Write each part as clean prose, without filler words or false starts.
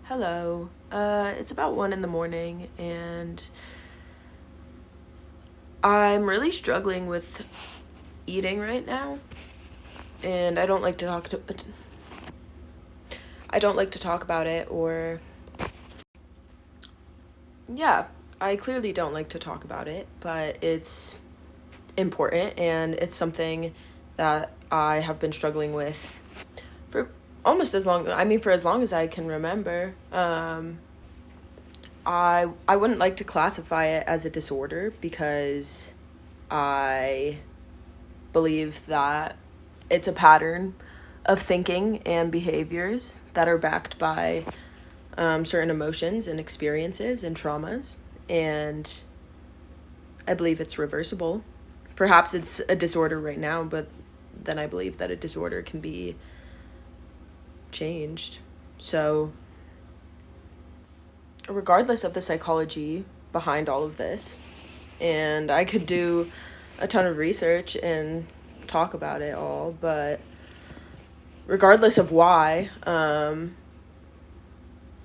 Hello. It's about 1 in the morning, and I'm really struggling with eating right now, and I don't like to talk about it, or yeah, I clearly don't like to talk about it, but it's important, and it's something that I have been struggling with for for as long as I can remember. I wouldn't like to classify it as a disorder because I believe that it's a pattern of thinking and behaviors that are backed by certain emotions and experiences and traumas. And I believe it's reversible. Perhaps it's a disorder right now, but then I believe that a disorder can be changed. So, regardless of the psychology behind all of this, and I could do a ton of research and talk about it all, but regardless of why, the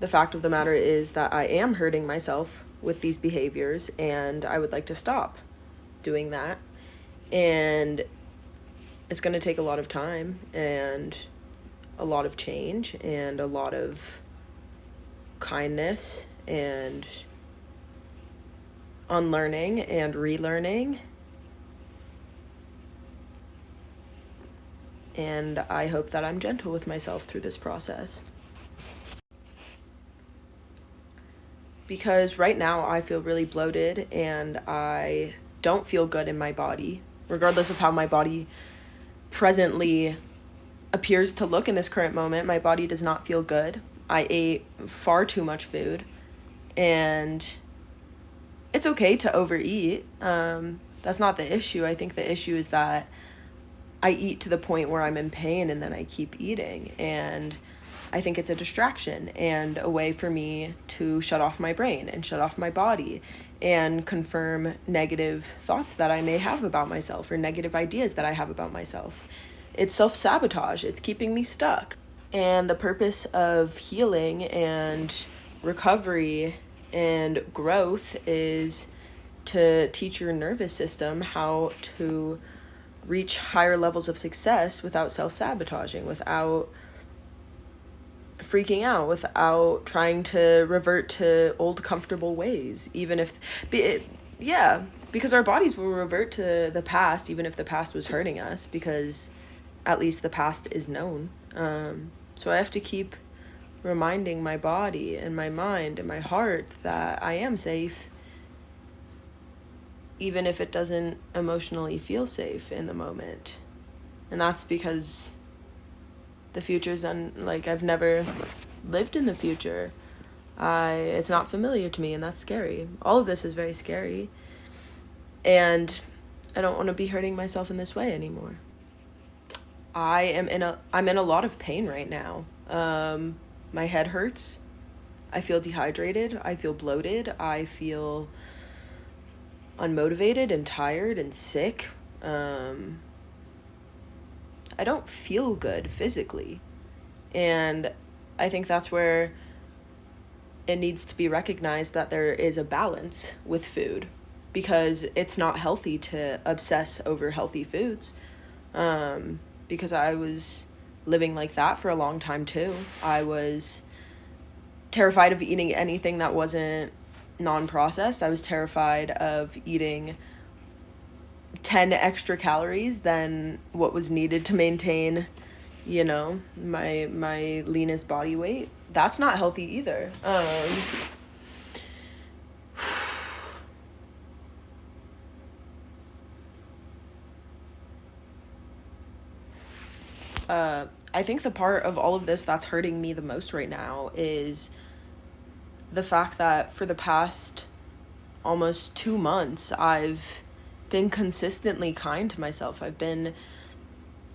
fact of the matter is that I am hurting myself with these behaviors, and I would like to stop doing that. And it's going to take a lot of time and a lot of change and a lot of kindness and unlearning and relearning. And I hope that I'm gentle with myself through this process. Because right now I feel really bloated and I don't feel good in my body, regardless of how my body presently appears to look in this current moment. My body does not feel good. I ate far too much food, and it's okay to overeat. That's not the issue. I think the issue is that I eat to the point where I'm in pain and then I keep eating. And I think it's a distraction and a way for me to shut off my brain and shut off my body and confirm negative thoughts that I may have about myself or negative ideas that I have about myself. It's self-sabotage. It's keeping me stuck. And the purpose of healing and recovery and growth is to teach your nervous system how to reach higher levels of success without self-sabotaging, without freaking out, without trying to revert to old comfortable ways, even if yeah, because our bodies will revert to the past even if the past was hurting us, because at least the past is known. So I have to keep reminding my body and my mind and my heart that I am safe, even if it doesn't emotionally feel safe in the moment. And that's because the future's like, I've never lived in the future. It's not familiar to me, and that's scary. All of this is very scary, and I don't want to be hurting myself in this way anymore. I'm in a lot of pain right now. My head hurts. I feel dehydrated. I feel bloated. I feel unmotivated and tired and sick. I don't feel good physically. And I think that's where it needs to be recognized that there is a balance with food, because it's not healthy to obsess over healthy foods. Because I was living like that for a long time too. I was terrified of eating anything that wasn't non-processed. I was terrified of eating 10 extra calories than what was needed to maintain, my leanest body weight. That's not healthy either. I think the part of all of this that's hurting me the most right now is the fact that for the past almost 2 months, I've been consistently kind to myself.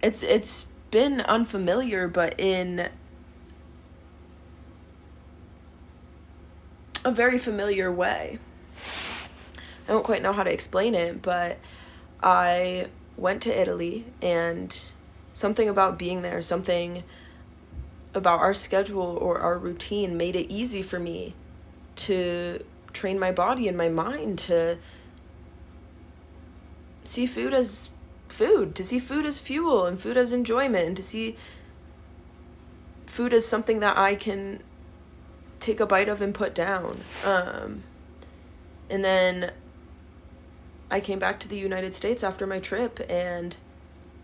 It's been unfamiliar, but in a very familiar way. I don't quite know how to explain it, but I went to Italy, and something about being there, something about our schedule or our routine made it easy for me to train my body and my mind to see food as food, to see food as fuel and food as enjoyment, and to see food as something that I can take a bite of and put down. And then I came back to the United States after my trip, and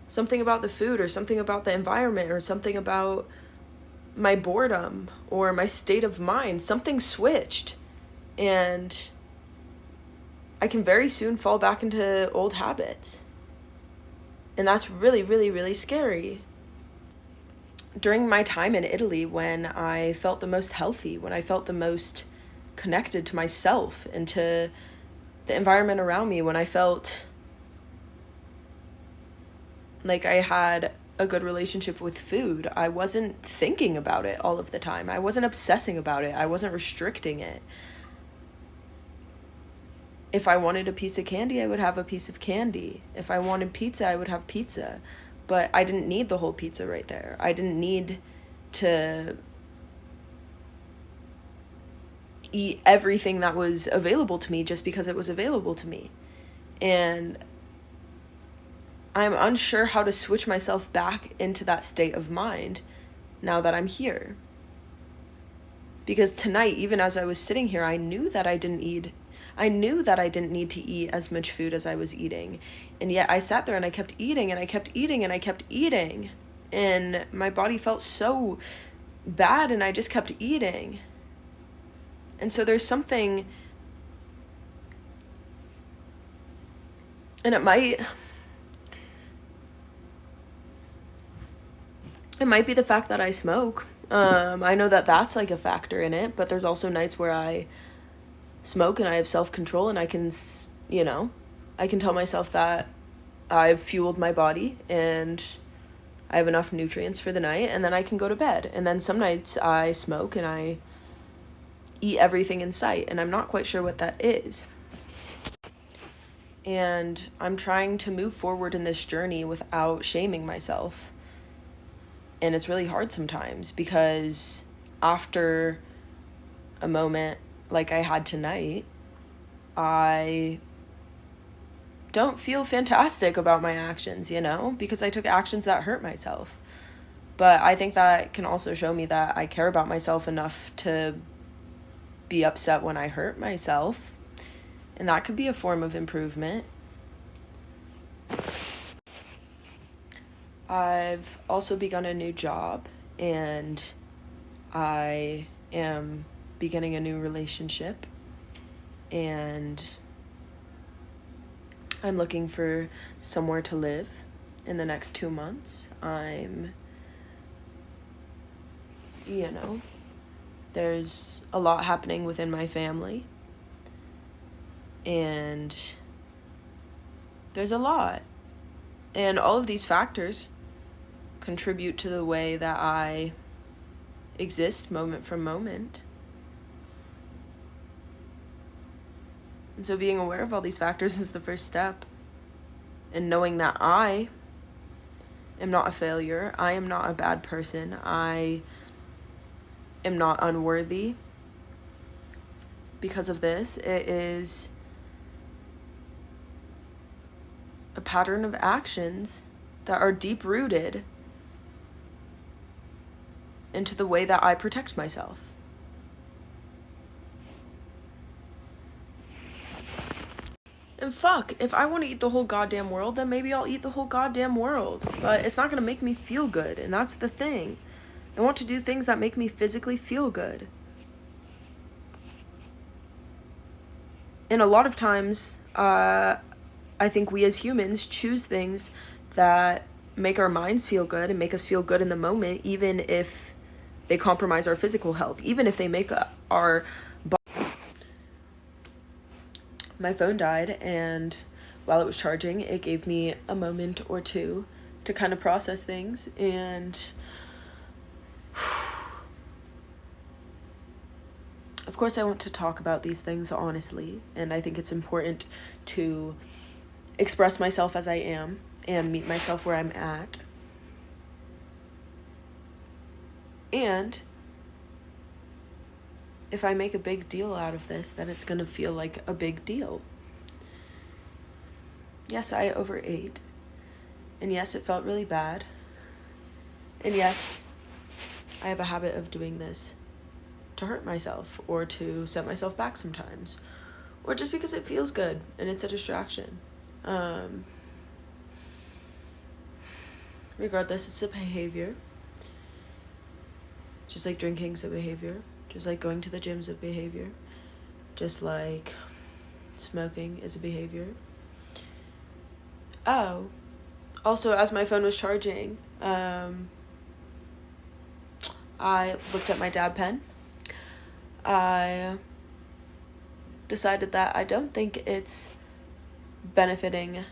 something about the food or something about the environment or something about my boredom or my state of mind, something switched, and I can very soon fall back into old habits. And that's really, really, really scary. During my time in Italy, when I felt the most healthy, when I felt the most connected to myself and to the environment around me, when I felt like I had a good relationship with food, I wasn't thinking about it all of the time. I wasn't obsessing about it. I wasn't restricting it. If I wanted a piece of candy, I would have a piece of candy. If I wanted pizza, I would have pizza. But I didn't need the whole pizza right there. I didn't need to eat everything that was available to me just because it was available to me. And I'm unsure how to switch myself back into that state of mind now that I'm here. Because tonight, even as I was sitting here, I knew that I didn't need to eat as much food as I was eating. And yet I sat there and I kept eating and I kept eating and I kept eating. And my body felt so bad and I just kept eating. And so there's something, and it might be the fact that I smoke. I know that that's like a factor in it, but there's also nights where I smoke and I have self-control and I can tell myself that I've fueled my body and I have enough nutrients for the night, and then I can go to bed. And then some nights I smoke and I eat everything in sight, and I'm not quite sure what that is. And I'm trying to move forward in this journey without shaming myself. And it's really hard sometimes, because after a moment like I had tonight, I don't feel fantastic about my actions, because I took actions that hurt myself. But I think that can also show me that I care about myself enough to be upset when I hurt myself. And that could be a form of improvement. I've also begun a new job, and I am beginning a new relationship, and I'm looking for somewhere to live in the next 2 months. There's a lot happening within my family, and there's a lot. And all of these factors contribute to the way that I exist moment from moment. And so being aware of all these factors is the first step. And knowing that I am not a failure, I am not a bad person, I am not unworthy because of this. It is a pattern of actions that are deep-rooted into the way that I protect myself. And fuck, if I want to eat the whole goddamn world, then maybe I'll eat the whole goddamn world. But it's not going to make me feel good, and that's the thing. I want to do things that make me physically feel good. And a lot of times, I think we as humans choose things that make our minds feel good and make us feel good in the moment, even if they compromise our physical health, even if they make our body. My phone died, and while it was charging, it gave me a moment or two to kind of process things. And of course, I want to talk about these things honestly, and I think it's important to express myself as I am and meet myself where I'm at. And if I make a big deal out of this, then it's going to feel like a big deal. Yes, I overate. And yes, it felt really bad. And yes, I have a habit of doing this to hurt myself or to set myself back sometimes. Or just because it feels good and it's a distraction. Regardless, it's a behavior. Just like drinking's a behavior. Just like going to the gym's a behavior. Just like smoking is a behavior. Oh, also as my phone was charging, I looked at my dab pen. I decided that I don't think it's benefiting,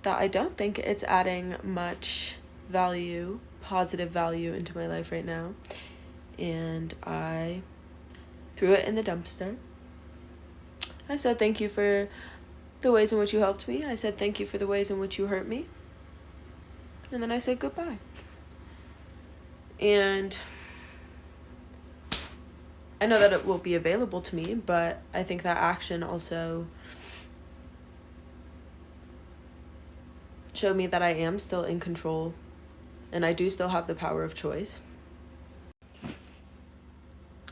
that I don't think it's adding much value, positive value into my life right now. And I threw it in the dumpster. I said thank you for the ways in which you helped me. I said thank you for the ways in which you hurt me. And then I said goodbye. And I know that it will be available to me, but I think that action also showed me that I am still in control and I do still have the power of choice.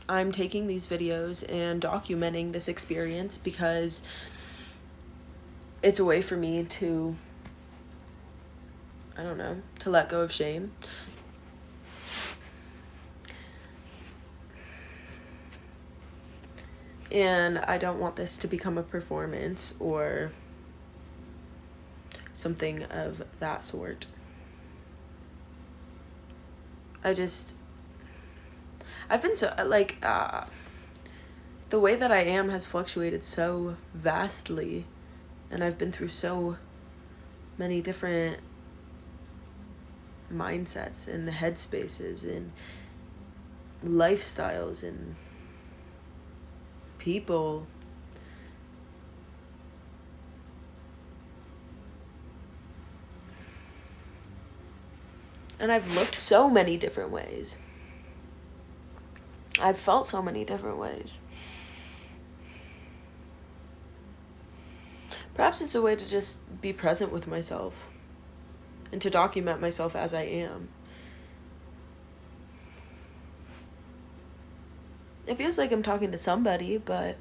I'm taking these videos and documenting this experience because it's a way for me to, I don't know, to let go of shame. And I don't want this to become a performance or something of that sort. I've been so, the way that I am has fluctuated so vastly, and I've been through so many different mindsets and headspaces and lifestyles and people. And I've looked so many different ways. I've felt so many different ways. Perhaps it's a way to just be present with myself and to document myself as I am. It feels like I'm talking to somebody, but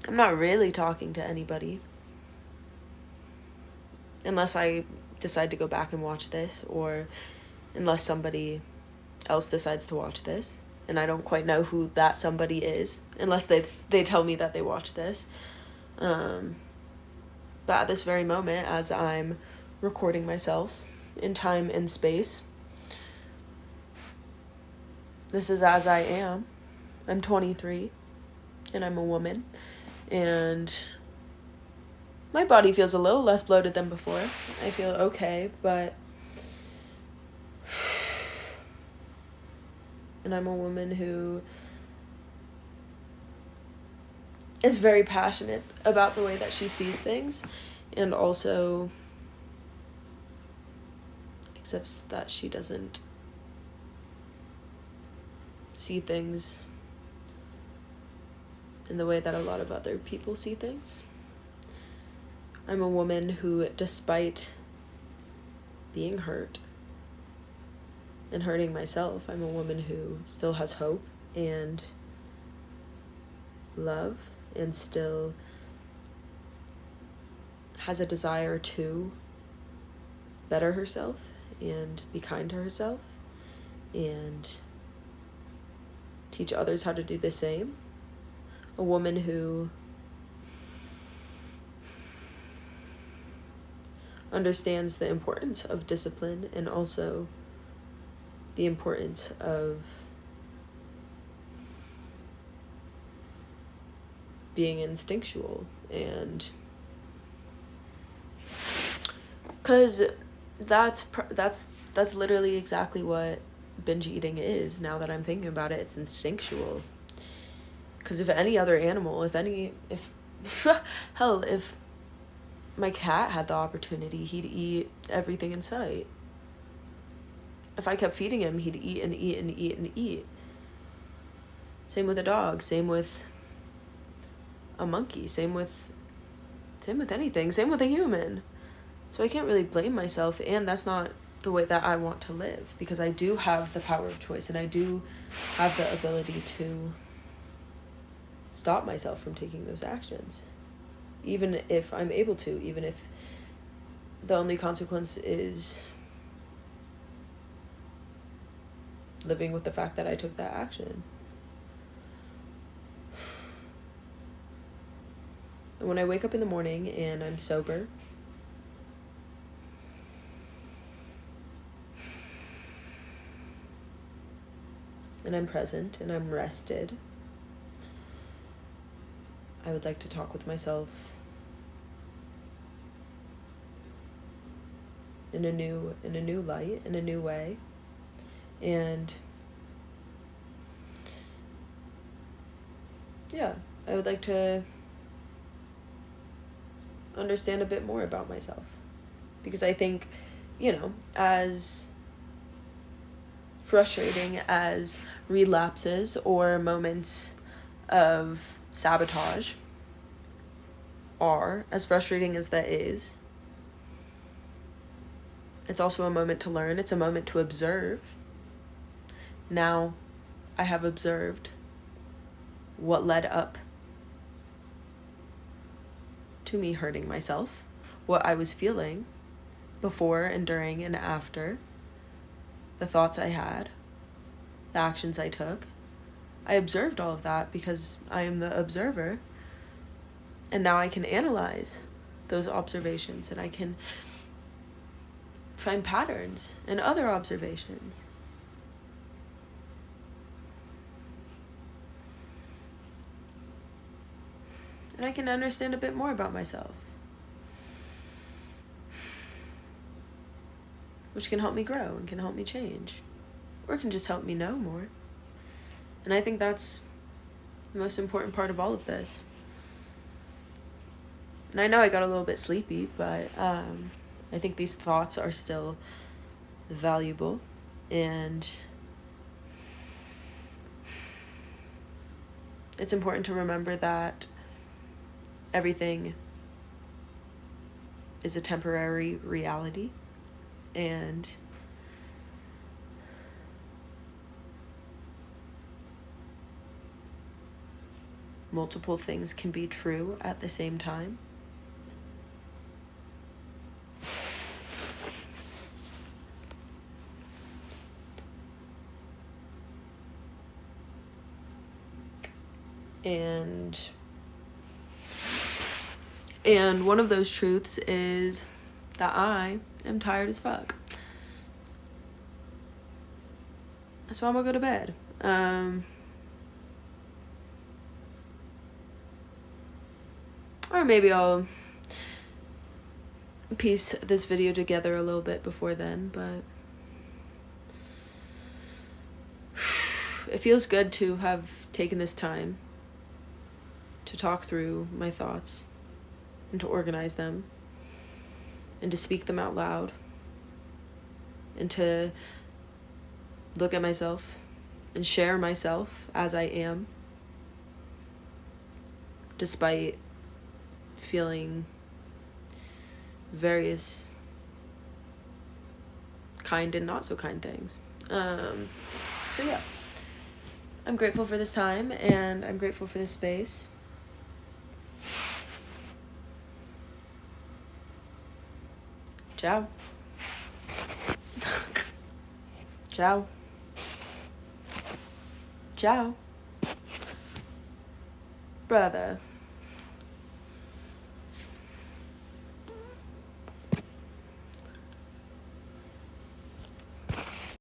I'm not really talking to anybody. Unless I decide to go back and watch this, or unless somebody else decides to watch this, and I don't quite know who that somebody is, unless they tell me that they watch this. But at this very moment, as I'm recording myself in time and space, this is as I am. I'm 23, and I'm a woman, and my body feels a little less bloated than before. I feel okay, but... And I'm a woman who is very passionate about the way that she sees things, and also accepts that she doesn't see things in the way that a lot of other people see things. I'm a woman who, despite being hurt and hurting myself, I'm a woman who still has hope and love and still has a desire to better herself and be kind to herself and teach others how to do the same. A woman who understands the importance of discipline and also the importance of being instinctual, and because that's literally exactly what binge eating is. Now that I'm thinking about it, it's instinctual. Because if any other animal, if hell, if my cat had the opportunity, he'd eat everything in sight. if I kept feeding him, he'd eat and eat and eat and eat. Same with a dog, same with a monkey, same with anything, same with a human. So I can't really blame myself, and that's not the way that I want to live, because I do have the power of choice, and I do have the ability to stop myself from taking those actions. Even if I'm able to, even if the only consequence is living with the fact that I took that action. And when I wake up in the morning and I'm sober, and I'm present and I'm rested, I would like to talk with myself in a new light, in a new way. And yeah, I would like to understand a bit more about myself, because I think, as frustrating as relapses or moments of sabotage are, as frustrating as that is, it's also a moment to learn. It's a moment to observe. Now I have observed what led up to me hurting myself, what I was feeling before and during and after, the thoughts I had, the actions I took. I observed all of that because I am the observer. And now I can analyze those observations, and I can find patterns in other observations. And I can understand a bit more about myself, which can help me grow and can help me change, or can just help me know more. And I think that's the most important part of all of this. And I know I got a little bit sleepy, but I think these thoughts are still valuable, and it's important to remember that everything is a temporary reality, and multiple things can be true at the same time. And one of those truths is that I am tired as fuck. So I'm gonna go to bed. Or maybe I'll piece this video together a little bit before then, but it feels good to have taken this time to talk through my thoughts and to organize them and to speak them out loud and to look at myself and share myself as I am, despite feeling various kind and not so kind things. So yeah, I'm grateful for this time, and I'm grateful for this space. Ciao. Ciao. Ciao. Brother.